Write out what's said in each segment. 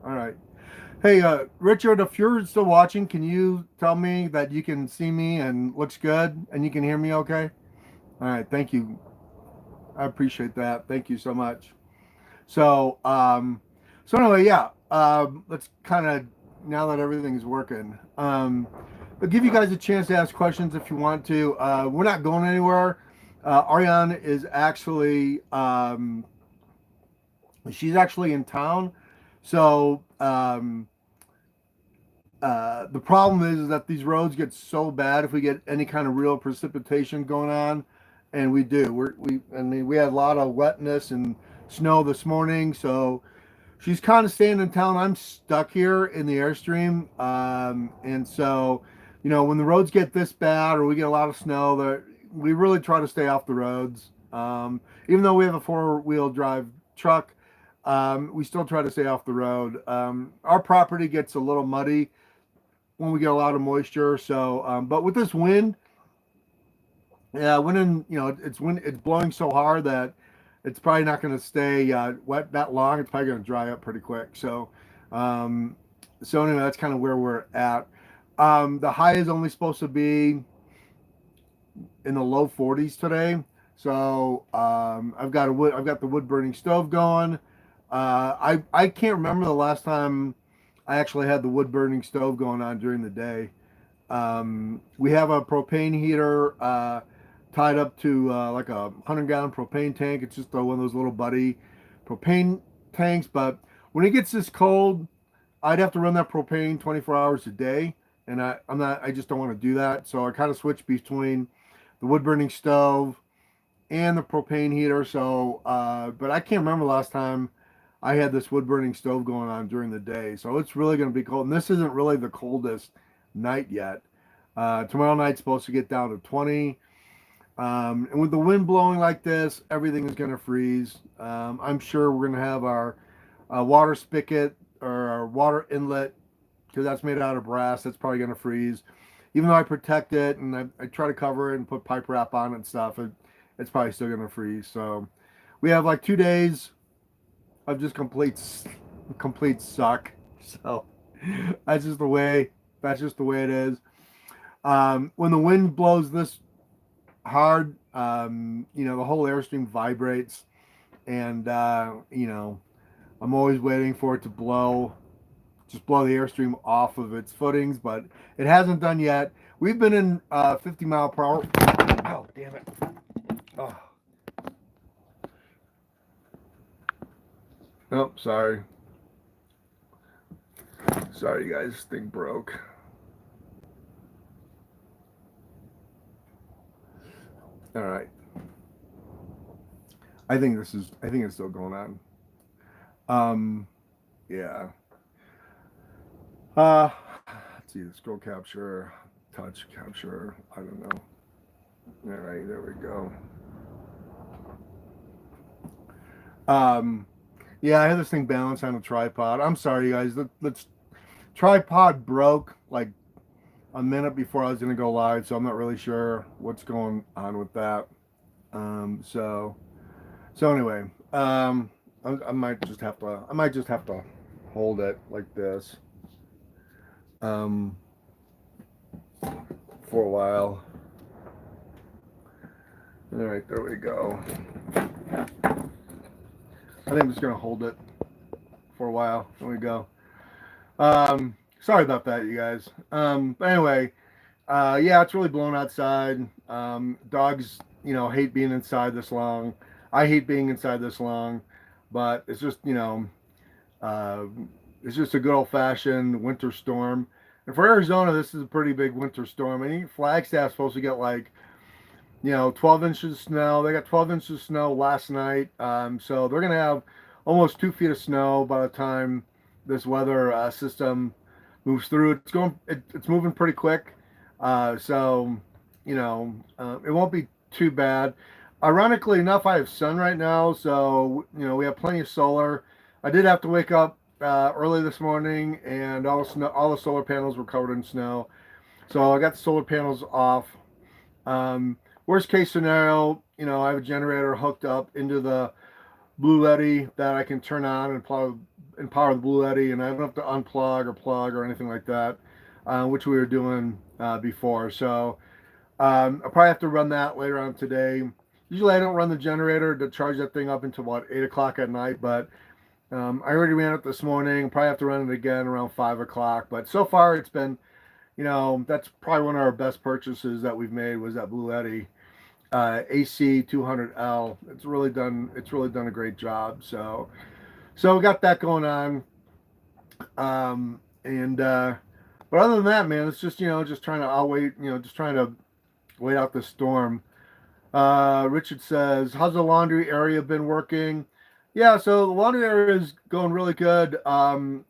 All right. Hey, Richard, if you're still watching, can you tell me that you can see me and looks good and you can hear me okay? All right. Thank you. I appreciate that. Thank you so much. So, anyway, yeah. Let's kind of now that everything's working. I'll give you guys a chance to ask questions if you want to. We're not going anywhere. Ariane is actually she's actually in town, so the problem is that these roads get so bad if we get any kind of real precipitation going on, and we do. I mean, we had a lot of wetness and snow this morning, so she's kind of staying in town. I'm stuck here in the Airstream, and so when the roads get this bad or we get a lot of snow, that we really try to stay off the roads. Even though we have a four-wheel drive truck, we still try to stay off the road. Our property gets a little muddy when we get a lot of moisture. So, but with this wind, yeah, it's blowing so hard that it's probably not going to stay wet that long. It's probably going to dry up pretty quick. Um, so anyway, that's kind of where we're at. The high is only supposed to be in the low 40s today. So I've got the wood burning stove going. I can't remember the last time I actually had the wood burning stove going on during the day. We have a propane heater tied up to like a 100-gallon propane tank. It's just one of those little buddy propane tanks. But when it gets this cold, I'd have to run that propane 24 hours a day, and I'm not. I just don't want to do that. So I kind of switch between the wood burning stove and the propane heater. So, but I can't remember the last time I had this wood burning stove going on during the day. So it's really going to be cold. And this isn't really the coldest night yet. Tomorrow night's supposed to get down to 20. And with the wind blowing like this, everything is going to freeze. I'm sure we're going to have our water spigot or our water inlet, because that's made out of brass. That's probably going to freeze. Even though I protect it and I try to cover it and put pipe wrap on it and stuff, it's probably still going to freeze. So we have like 2 days of just complete suck. So that's just the way it is. When the wind blows this hard, the whole Airstream vibrates, and I'm always waiting for it to just blow the Airstream off of its footings, but it hasn't done yet. We've been in 50 mile per hour. Oh, damn it. Oh, oh, sorry. Sorry, guys. This thing broke. All right. I think it's still going on. Yeah. Let's see, the scroll capture, touch capture. I don't know. All right, there we go. Um, yeah, I had this thing balanced on a tripod. I'm sorry, guys. Let's tripod broke like a minute before I was gonna go live, so I'm not really sure what's going on with that. Um, so so anyway, I might just have to hold it like this um, for a while. All right, there we go. I think I'm just gonna hold it for a while. There we go. Sorry about that, you guys. But anyway, yeah, it's really blown outside. Dogs, hate being inside this long. I hate being inside this long, but it's just, uh, it's just a good old fashioned winter storm. And for Arizona, this is a pretty big winter storm. I mean, Flagstaff's supposed to get like, 12 inches of snow. They got 12 inches of snow last night. So they're going to have almost 2 feet of snow by the time this weather system moves through. It's moving pretty quick. So, it won't be too bad. Ironically enough, I have sun right now. So, we have plenty of solar. I did have to wake up early this morning, and all the solar panels were covered in snow. So I got the solar panels off. Worst case scenario, I have a generator hooked up into the Blue Yeti that I can turn on and and power the Blue Eddy, and I don't have to unplug or plug or anything like that, which we were doing before. So I'll probably have to run that later on today. Usually I don't run the generator to charge that thing up until what, 8 o'clock at night, but I already ran it this morning. Probably have to run it again around 5 o'clock. But so far it's been, that's probably one of our best purchases that we've made was that Blue Eddy AC 200L. It's really done a great job. So we got that going on. But other than that, man, it's just just trying to outwait, just trying to wait out the storm. Richard says, "How's the laundry area been working?" Yeah, so the laundry area is going really good. The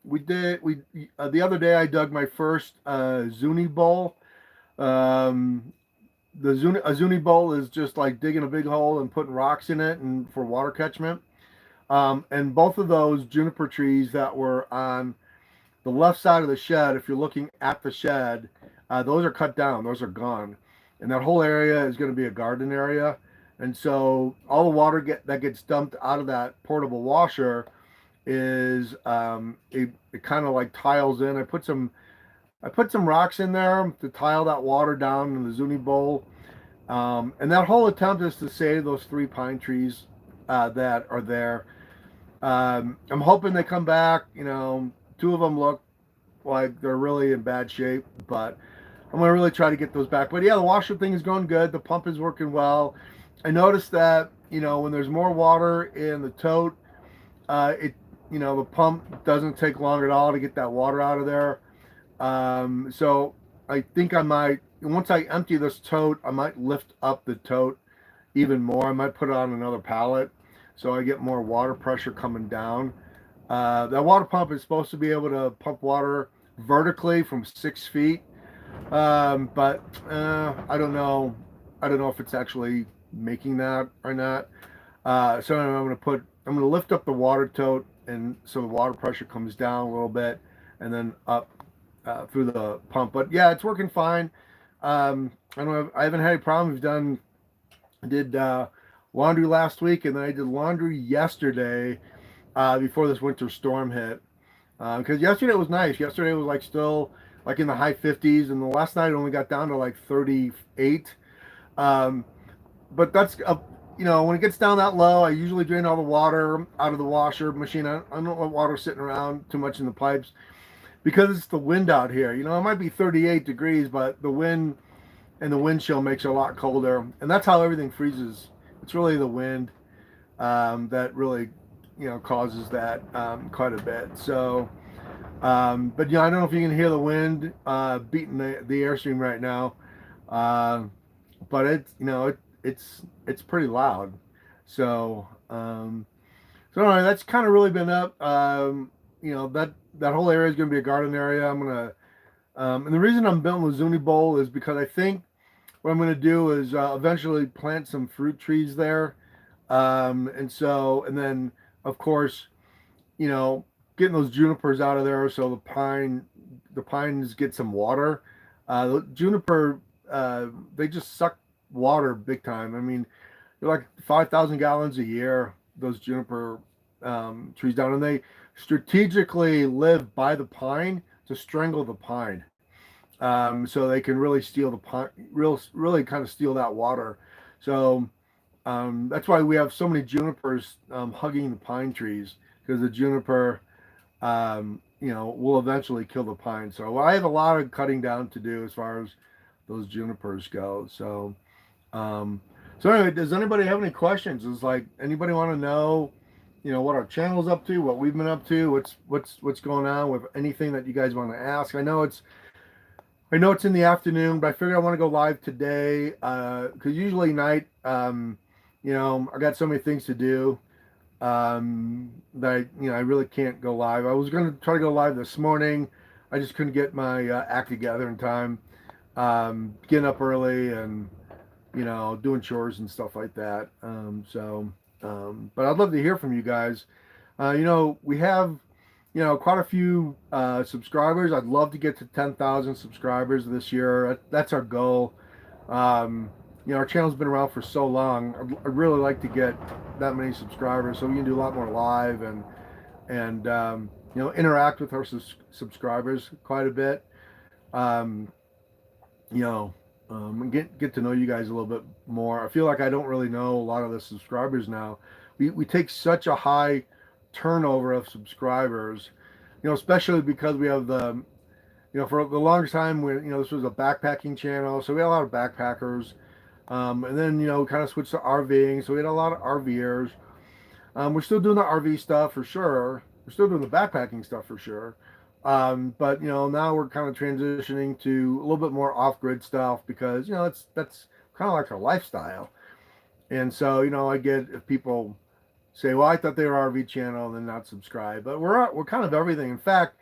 other day I dug my first Zuni bowl. A Zuni bowl is just like digging a big hole and putting rocks in it and for water catchment. And both of those juniper trees that were on the left side of the shed, if you're looking at the shed, those are cut down. Those are gone. And that whole area is going to be a garden area. And so all the water that gets dumped out of that portable washer is it kind of like tiles in. I put some rocks in there to tile that water down in the Zuni bowl. And that whole attempt is to save those 3 pine trees that are there. I'm hoping they come back. 2 of them look like they're really in bad shape, but I'm going to really try to get those back. But yeah, the washer thing is going good. The pump is working well. I noticed that, when there's more water in the tote, the pump doesn't take long at all to get that water out of there. So I think I might, once I empty this tote, I might lift up the tote even more. I might put it on another pallet so I get more water pressure coming down. That water pump is supposed to be able to pump water vertically from 6 feet. But I don't know. I don't know if it's actually making that or not. So I'm going to lift up the water tote, and so the water pressure comes down a little bit, and then up through the pump. But yeah, it's working fine. I haven't had any problems. I did laundry last week, and then I did laundry yesterday before this winter storm hit. Because yesterday was nice. Yesterday was like still like in the high 50s, and the last night it only got down to like 38. But that's when it gets down that low, I usually drain all the water out of the washer machine. I don't want water sitting around too much in the pipes because it's the wind out here. It might be 38 degrees, but the wind and the wind chill makes it a lot colder, and that's how everything freezes. It's really the wind that really causes that quite a bit. So but I don't know if you can hear the wind beating the Airstream right now, but it's pretty loud. So anyway, that's kind of really been up. That whole area is going to be a garden area. I'm gonna and the reason I'm building the Zuni bowl is because I think what I'm going to do is eventually plant some fruit trees there, and then of course, getting those junipers out of there so the pines get some water. The juniper, they just suck water big time. I mean, they're like 5,000 gallons a year, those juniper trees down, and they strategically live by the pine to strangle the pine. So they can really steal the pine, really kind of steal that water. So that's why we have so many junipers hugging the pine trees, because the juniper will eventually kill the pine. So I have a lot of cutting down to do as far as those junipers go. So anyway, does anybody have any questions? Is like anybody want to know, what our channel's up to, what we've been up to, what's going on with anything that you guys want to ask? I know it's in the afternoon, but I figured I want to go live today because usually night, I got so many things to do that I really can't go live. I was going to try to go live this morning. I just couldn't get my act together in time. Getting up early and doing chores and stuff like that. But I'd love to hear from you guys. We have quite a few subscribers. I'd love to get to 10,000 subscribers this year. That's our goal. Our channel's been around for so long. I'd really like to get that many subscribers so we can do a lot more live and interact with our subscribers quite a bit. Um, you know, and get to know you guys a little bit more. I feel like I don't really know a lot of the subscribers now. We take such a high turnover of subscribers, especially because we have for the longest time, this was a backpacking channel, so we had a lot of backpackers. And then, kind of switched to RVing, so we had a lot of RVers. We're still doing the RV stuff for sure. We're still doing the backpacking stuff for sure. But now we're kind of transitioning to a little bit more off-grid stuff because that's kind of like our lifestyle. And so I get if people say, "Well, I thought they were RV channel," and then not subscribe. But we're kind of everything. In fact,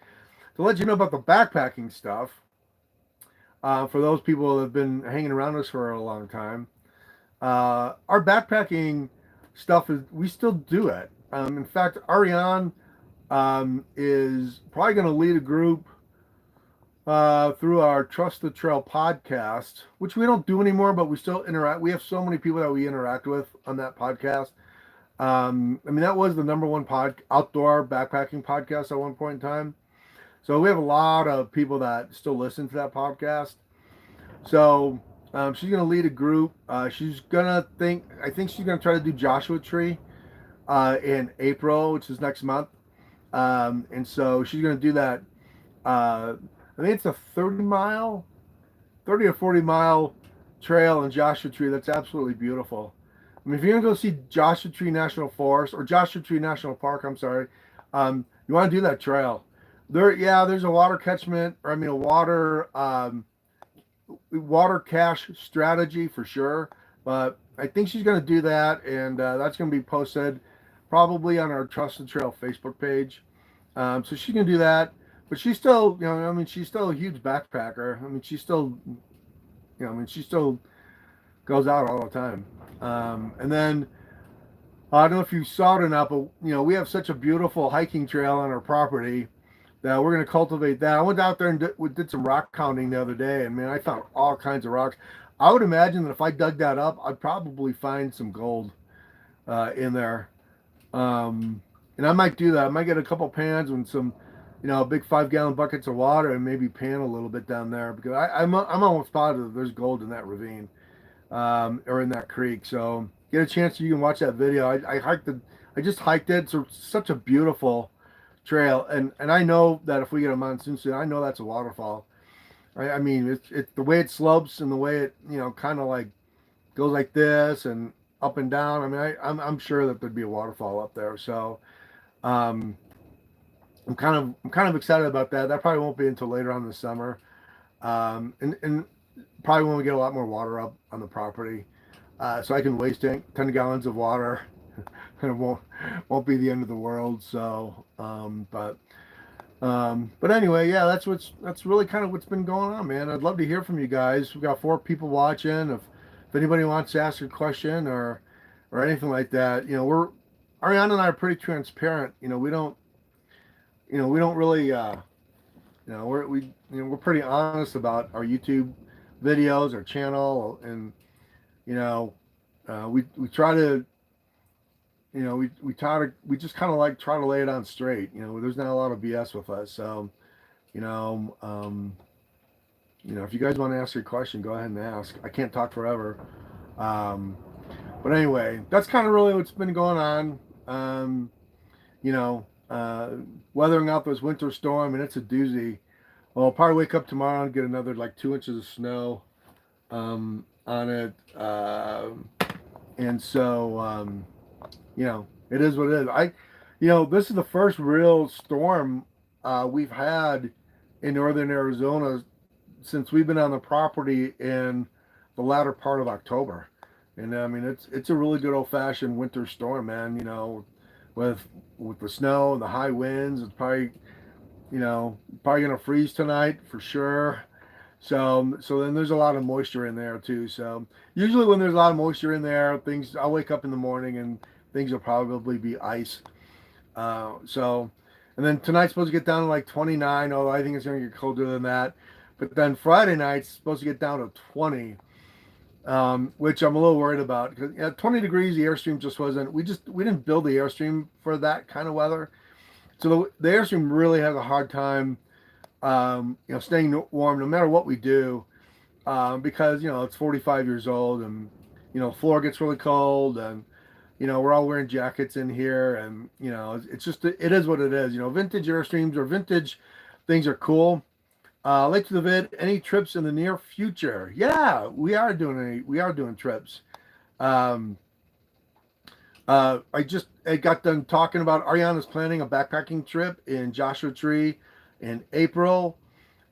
to let you know about the backpacking stuff, for those people that have been hanging around us for a long time, our backpacking stuff is we still do it. In fact, Ariane is probably going to lead a group through our Trust the Trail podcast, which we don't do anymore, but we still interact. We have so many people that we interact with on that podcast. That was the number one outdoor backpacking podcast at one point in time. So we have a lot of people that still listen to that podcast. So she's going to lead a group. I think she's going to try to do Joshua Tree in April, which is next month. And so she's going to do that. I think it's a 30 or 40 mile trail in Joshua Tree. That's absolutely beautiful. If you're going to go see Joshua Tree National Forest or Joshua Tree National Park, I'm sorry, you want to do that trail. There's a water catchment, or a water cache strategy for sure. But I think she's going to do that, and that's going to be posted probably on our Trust the Trail Facebook page. So she's going to do that, but she's still, she's still a huge backpacker. She still goes out all the time. And then I don't know if you saw it or not, but we have such a beautiful hiking trail on our property that we're going to cultivate that. I went out there and did some rock counting the other day, and I found all kinds of rocks. I would imagine that if I dug that up, I'd probably find some gold in there. And I might do that. I might get a couple pans and some, big 5-gallon buckets of water and maybe pan a little bit down there because I'm almost positive there's gold in that ravine or in that creek. So get a chance, you can watch that video. I just hiked it. It's such a beautiful trail, and I know that if we get a monsoon soon, I know that's a waterfall. It's the way it slopes and the way it kind of like goes like this and up and down. I'm sure that there'd be a waterfall up there. So I'm kind of excited about that. That probably won't be until later on this summer, and probably when we get a lot more water up on the property, so I can waste 10 gallons of water. And it won't be the end of the world. So, but anyway, yeah, that's really kind of what's been going on, man. I'd love to hear from you guys. We've got 4 people watching. If anybody wants to ask a question or anything like that, Ariana and I are pretty transparent. We don't really, we're pretty honest about our YouTube videos, our channel, and we try to. We just kind of like try to lay it on straight. There's not a lot of BS with us. So, if you guys want to ask your question, go ahead and ask. I can't talk forever. But anyway, that's kind of really what's been going on. Weathering out this winter storm, and it's a doozy. Well, I'll probably wake up tomorrow and get another like 2 inches of snow on it. And so, it is what it is. This is the first real storm we've had in northern Arizona since we've been on the property in the latter part of October. And it's a really good old-fashioned winter storm, man. With the snow and the high winds, it's probably gonna freeze tonight for sure. So then there's a lot of moisture in there too. So usually when there's a lot of moisture in there, I'll wake up in the morning and things will probably be ice. And then tonight's supposed to get down to like 29, although I think it's going to get colder than that. But then Friday night's supposed to get down to 20, which I'm a little worried about because at 20 degrees, the Airstream just wasn't. We didn't build the Airstream for that kind of weather. So the Airstream really has a hard time, staying warm no matter what we do, because it's 45 years old, and floor gets really cold, and we're all wearing jackets in here, and it's just it is what it is. Vintage Airstreams or vintage things are cool. Late to the vid. Any trips in the near future? Yeah, we are doing trips. Um, I got done talking about Ariana's planning a backpacking trip in Joshua Tree in April.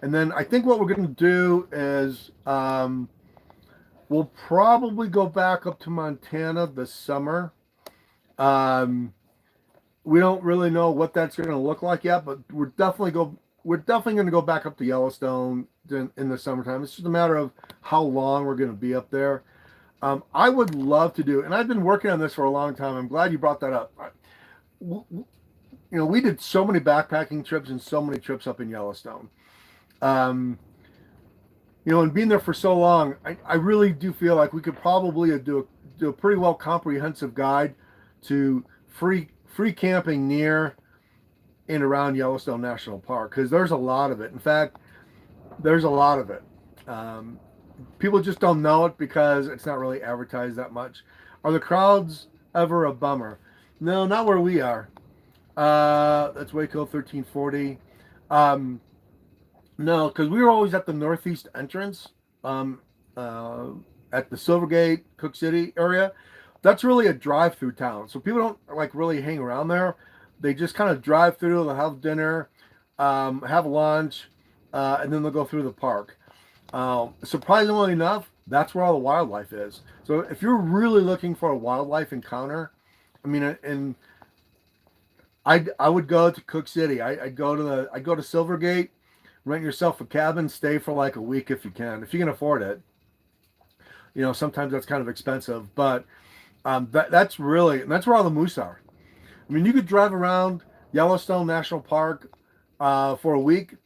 And then I think what we're going to do is we'll probably go back up to Montana this summer. Um, we don't really know what that's going to look like yet, but we're definitely going to go back up to Yellowstone in the summertime. It's just a matter of how long we're going to be up there. I would love to do, and I've been working on this for a long time. I'm glad you brought that up. We did so many backpacking trips and so many trips up in Yellowstone. Um, and being there for so long, I really do feel like we could probably do a pretty well comprehensive guide to free camping near and around Yellowstone National Park, because there's a lot of it. In fact, there's a lot of it. Um, People just don't know it because it's not really advertised that much. Are the crowds ever a bummer? No, not where we are. That's Waco 1340. Um, no, because we were always at the northeast entrance, um, uh, at the Silvergate, Cook City area. That's really a drive-through town, so people don't like really hang around there. They just kind of drive through. They'll have dinner, have lunch, and then they'll go through the park. Surprisingly enough, that's where all the wildlife is. So if you're really looking for a wildlife encounter, I mean, and I would go to Cook City. I'd go to Silvergate, rent yourself a cabin, stay for like a week if you can, if you can afford it. Sometimes that's kind of expensive, but that's where all the moose are. I mean, you could drive around Yellowstone National Park for a week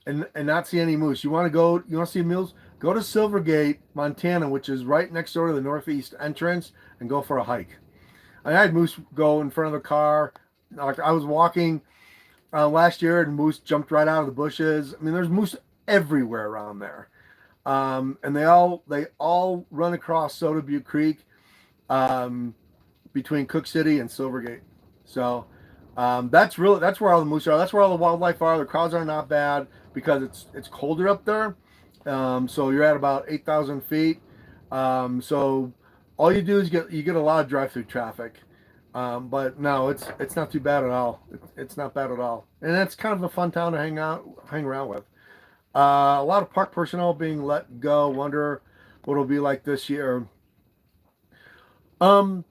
and not see any moose. You want to see moose? Go to Silvergate, Montana, which is right next door to the northeast entrance, and go for a hike. I had moose go in front of the car. Like I was walking last year, and moose jumped right out of the bushes. I mean, there's moose everywhere around there, and they all run across Soda Butte Creek, um, between Cook City and Silvergate. So that's where all the moose are. That's where all the wildlife are. The crowds are not bad because it's colder up there. So you're at about 8,000 feet. So all you do is you get a lot of drive-through traffic. But no, it's not too bad at all. It's not bad at all, and it's kind of a fun town to hang around with. A lot of park personnel being let go. Wonder what it'll be like this year. Um,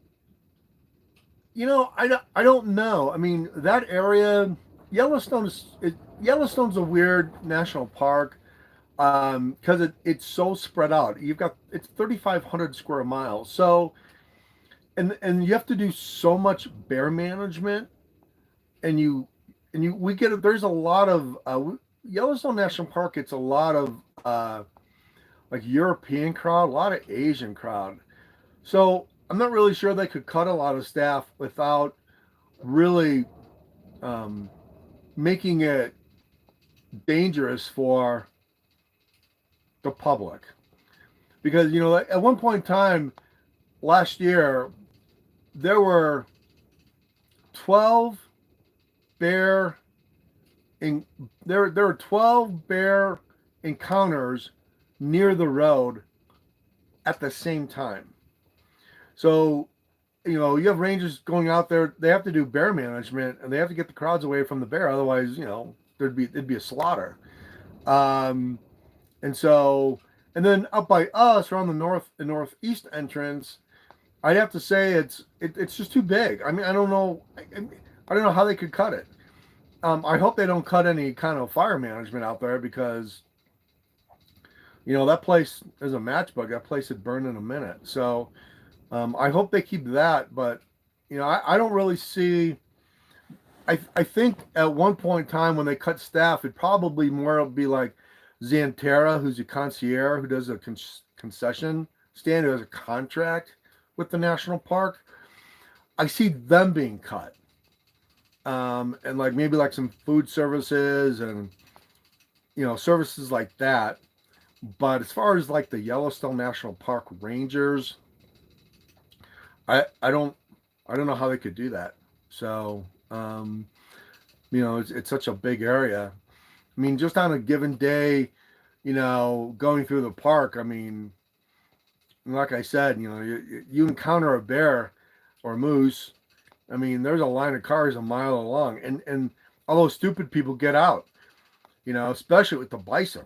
I don't know. I mean, that area, Yellowstone's a weird national park, because it's so spread out. It's 3,500 square miles. So, and you have to do so much bear management, and we get there's a lot of Yellowstone National Park. It's a lot of like European crowd, a lot of Asian crowd. So I'm not really sure they could cut a lot of staff without really um, making it dangerous for the public. Because like, at one point in time last year, there were 12 bear in there were 12 bear encounters near the road at the same time. So, you have rangers going out there. They have to do bear management, and they have to get the crowds away from the bear. Otherwise, it'd be a slaughter. Um, and so, and then up by us, around the northeast entrance, I'd have to say it's just too big. I mean, I don't know. I don't know how they could cut it. I hope they don't cut any kind of fire management out there, because that place is a matchbook. That place would burn in a minute. So. I hope they keep that, but I don't really see. I think at one point in time when they cut staff, it probably more will be like Xanterra, who's a concierge who does a concession stand, who has a contract with the national park. I see them being cut. and like maybe like some food services and services like that. But as far as like the Yellowstone National Park rangers, I don't know how they could do that. So it's such a big area. I mean, just on a given day, going through the park. I mean, like I said, you encounter a bear or a moose. I mean, there's a line of cars a mile long, and all those stupid people get out. Especially with the bison.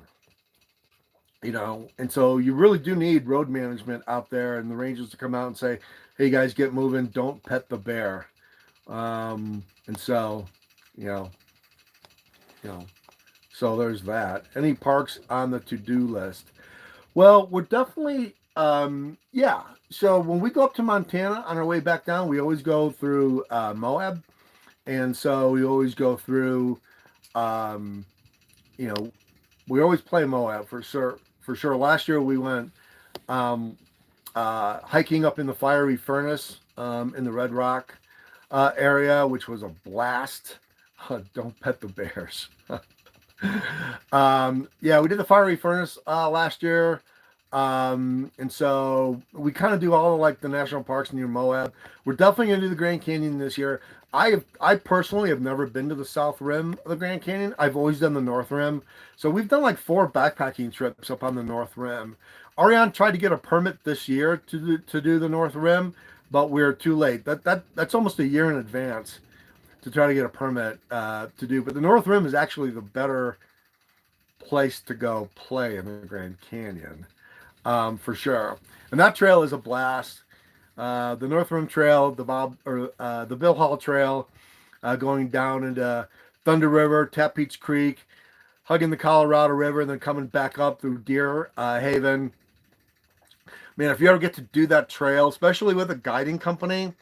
And so you really do need road management out there and the rangers to come out and say, "Hey guys, get moving! Don't pet the bear." And so, you know, you know, so there's that. Any parks on the to-do list? Well, we're definitely, yeah. So when we go up to Montana on our way back down, we always go through Moab, and so we always go through, um, you know, we always play Moab for sure. For sure. Last year we went um, hiking up in the fiery furnace in the Red Rock area, which was a blast. Don't pet the bears. Yeah, we did the fiery furnace last year. And so we kind of do all of like the national parks near Moab. We're definitely gonna do the Grand Canyon this year. I personally have never been to the South Rim of the Grand Canyon. I've always done the North Rim. So we've done like 4 backpacking trips up on the North Rim. Ariane tried to get a permit this year to do the North Rim, but we're too late. That's almost a year in advance to try to get a permit to do. But the North Rim is actually the better place to go play in the Grand Canyon, for sure. And that trail is a blast. The North Rim Trail, the Bill Hall Trail, going down into Thunder River, Tapeats Creek, hugging the Colorado River, and then coming back up through Deer Haven. Man, if you ever get to do that trail, especially with a guiding company,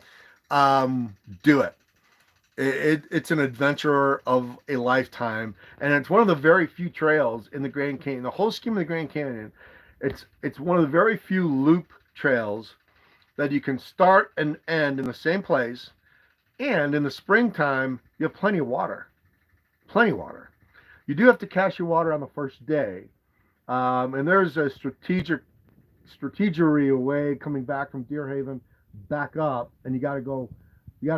do it. It's an adventure of a lifetime, and it's one of the very few trails in the Grand Canyon. The whole scheme of the Grand Canyon, it's one of the very few loop trails that you can start and end in the same place. And in the springtime, you have plenty of water. Plenty of water. You do have to cache your water on the first day, and there's a strategery away coming back from Deer Haven back up, and you got to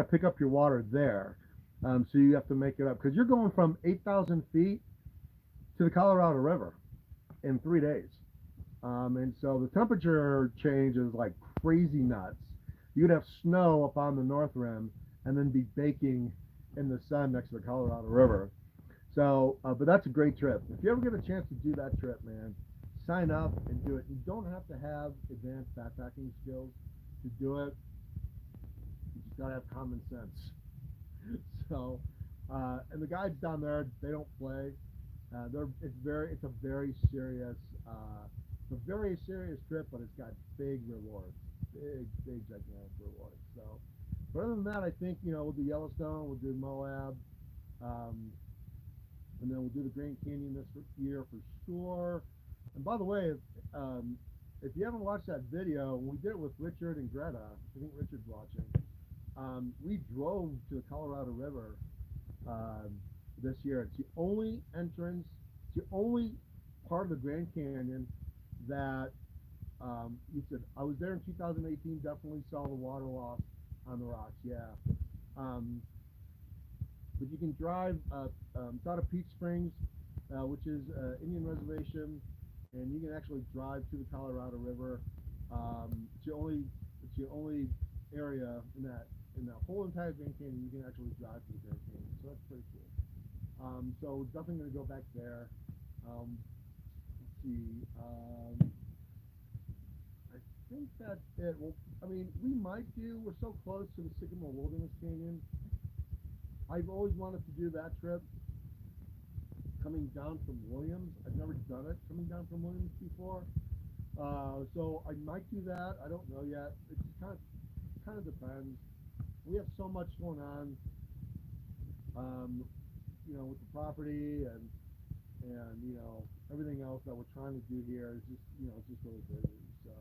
pick up your water there. So you have to make it up because you're going from 8,000 feet to the Colorado River in 3 days. And so the temperature change is like crazy nuts. You'd have snow up on the North Rim and then be baking in the sun next to the Colorado River. So, but that's a great trip. If you ever get a chance to do that trip, man, sign up and do it. You don't have to have advanced backpacking skills to do it. You just gotta have common sense. So, and the guides down there, they don't play. It's a very serious, trip, but it's got big rewards, big gigantic rewards. So, but other than that, I think we'll do Yellowstone, we'll do Moab, and then we'll do the Grand Canyon this year for sure. And by the way, if you haven't watched that video, we did it with Richard and Greta. I think Richard's watching. We drove to the Colorado River this year. It's the only entrance, it's the only part of the Grand Canyon that you said, I was there in 2018, definitely saw the water loss on the rocks, yeah. But you can drive out of Peach Springs, which is Indian Reservation, and you can actually drive to the Colorado River. It's the only area in that whole entire Grand Canyon you can actually drive to the Grand Canyon. So that's pretty cool. So definitely going to go back there. Let's see. I think that's it. Well, I mean, we're so close to the Sycamore Wilderness Canyon. I've always wanted to do that trip coming down from Williams. I've never done it coming down from Williams before. So I might do that. I don't know yet. It just kind of depends. We have so much going on, with the property and everything else that we're trying to do here is just, it's just really busy. So,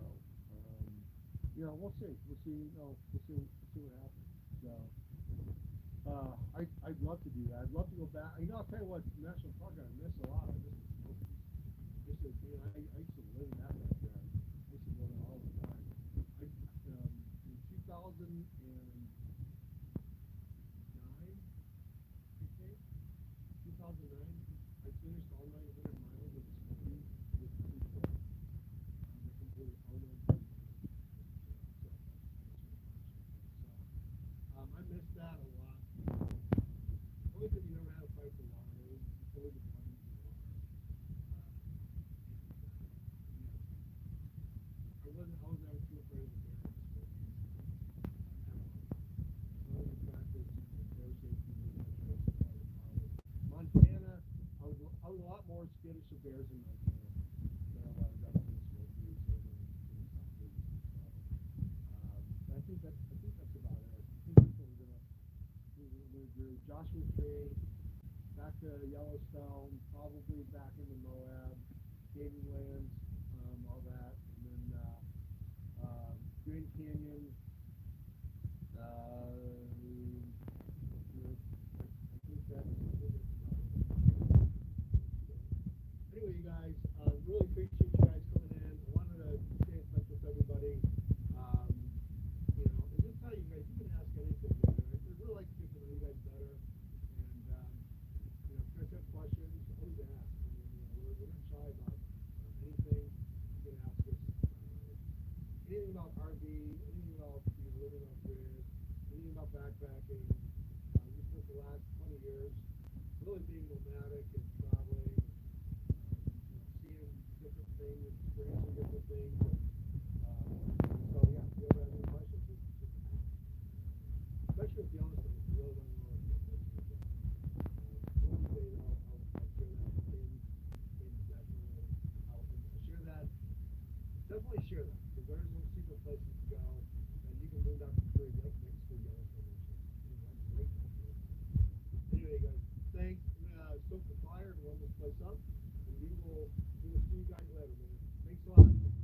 we'll see. We'll see what happens. So, I'd love to do that. I'd love to go back. You know, I'll tell you what, National Park I miss a lot. I miss the Smokies. I used to live in that backyard. I used to go there all the time. In 2009, I think, 2009, I finished all 900 miles of the Smokies with two trips. I completed all 900 miles. I miss that a lot. Only because you never had to fight for water. It's always abundant for water. I was never too afraid of the bear in the Smokies at all. As long as you practice bear safety, that's part of the problem. Montana, I was a lot more skittish of bears in Montana than I was up in the Smokies or in the Southeast. So, I think that's about it. I think that's what we're gonna do. Joshua Tree, back to Yellowstone, probably back into Moab, Canyonlands, all that, and then Grand Canyon. Anyway, you guys, really appreciate you guys coming in. I wanted to stay in touch with everybody. Um, and just tell you guys, you can ask anything. I'd really like to get to know you guys better. And, if you guys have questions, always ask. We're not shy about anything. You can ask us anything about RV, anything about living off grid, anything about backpacking. We spent the last 20 years really being nomadic and traveling, seeing different things, experiencing different things. So yeah, if you ever have any questions, just ask. Especially with Yellowstone, if you really want to know what the place is like. One day I'll share that in session. I'll share that. Definitely share that because there's some secret places to go, and you can move out to Korea right next to Yellowstone National Park. Right next to it. Anyway, guys, thanks. I'm gonna stoke the fire to warm this place up, and we will see you guys later, man. Thanks a lot.